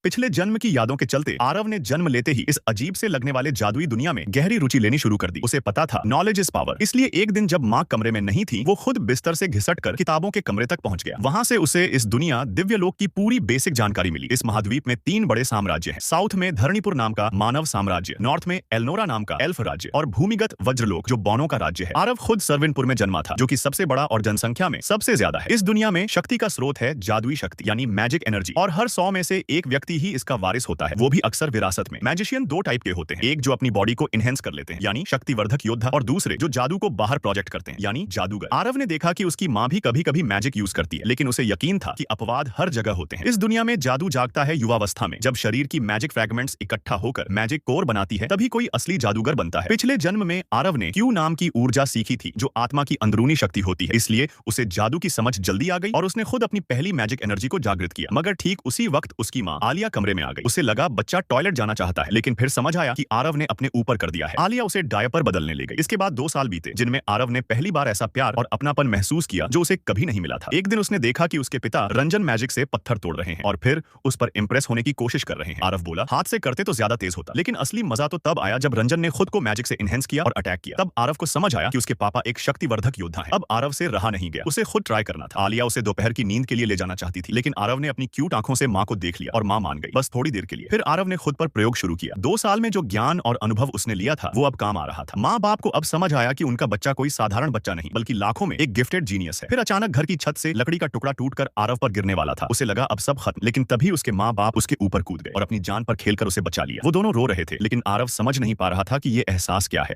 पिछले जन्म की यादों के चलते आरव ने जन्म लेते ही इस अजीब से लगने वाले जादुई दुनिया में गहरी रुचि लेनी शुरू कर दी। उसे पता था नॉलेज इज पावर, इसलिए एक दिन जब माँ कमरे में नहीं थी, वो खुद बिस्तर से घिसटकर किताबों के कमरे तक पहुंच गया। वहां से उसे इस दुनिया दिव्य लोक की पूरी बेसिक जानकारी मिली। इस महाद्वीप में 3 बड़े साम्राज्य हैं। साउथ में धरणीपुर नाम का मानव साम्राज्य, नॉर्थ में एल्नोरा नाम का एल्फ राज्य और भूमिगत वज्रलोक जो बौनों का राज्य है। आरव खुद सरविनपुर में जन्मा था, जो कि सबसे बड़ा और जनसंख्या में सबसे ज्यादा है। इस दुनिया में शक्ति का स्रोत है जादुई शक्ति यानी मैजिक एनर्जी, और हर 100 में से एक व्यक्ति ही इसका वारिस होता है, वो भी अक्सर विरासत में। मैजिशियन 2 टाइप के होते हैं, एक जो अपनी बॉडी को इनहेंस कर लेते हैं यानी शक्तिवर्धक योद्धा, और दूसरे जो जादू को बाहर प्रोजेक्ट करते हैं यानी जादूगर। आरव ने देखा कि उसकी माँ भी कभी कभी मैजिक यूज करती है, लेकिन उसे यकीन था कि अपवाद हर जगह होते हैं। इस दुनिया में जादू जागता है युवावस्था में, जब शरीर की मैजिक फ्रैगमेंट्स इकट्ठा होकर मैजिक कोर बनाती है, तभी कोई असली जादूगर बनता है। पिछले जन्म में आरव ने क्यू नाम की ऊर्जा सीखी थी, जो आत्मा की अंदरूनी शक्ति होती है, इसलिए उसे जादू की समझ जल्दी आ गई और उसने खुद अपनी पहली मैजिक एनर्जी को जागृत किया। मगर ठीक उसी वक्त उसकी माँ आलिया कमरे में आ गई। उसे लगा बच्चा टॉयलेट जाना चाहता है, लेकिन फिर समझ आया कि आरव ने अपने ऊपर कर दिया है। आलिया उसे डायपर बदलने ले गई। इसके बाद 2 साल बीते, जिनमें आरव ने पहली बार ऐसा प्यार और अपनापन महसूस किया जो उसे कभी नहीं मिला था। एक दिन उसने देखा कि उसके पिता रंजन मैजिक से पत्थर तोड़ रहे हैं और फिर उस पर इंप्रेस होने की कोशिश कर रहे हैं। आरव बोला, हाथ से करते तो ज्यादा तेज होता, लेकिन असली मजा तो तब आया जब रंजन ने खुद को मैजिक से इनहेंस किया और अटैक किया। तब आरव को समझ आया कि उसके पापा एक शक्तिवर्धक योद्धा हैं। अब आरव से रहा नहीं गया, उसे खुद ट्राई करना था। आलिया उसे दोपहर की नींद के लिए ले जाना चाहती थी, लेकिन आरव ने अपनी क्यूट आंखों से माँ को देख लिया और माँ मान गई, बस थोड़ी देर के लिए। फिर आरव ने खुद पर प्रयोग शुरू किया। 2 साल में जो ज्ञान और अनुभव उसने लिया था, वो अब काम आ रहा था। माँ बाप को अब समझ आया कि उनका बच्चा कोई साधारण बच्चा नहीं, बल्कि लाखों में एक गिफ्टेड जीनियस है। फिर अचानक घर की छत से लकड़ी का टुकड़ा टूटकर आरव पर गिरने वाला था। उसे लगा अब सब खत्म, लेकिन तभी उसके माँ बाप उसके ऊपर कूद गए और अपनी जान पर खेलकर उसे बचा लिया। वो दोनों रो रहे थे, लेकिन आरव समझ नहीं पा रहा था कि ये एहसास क्या है।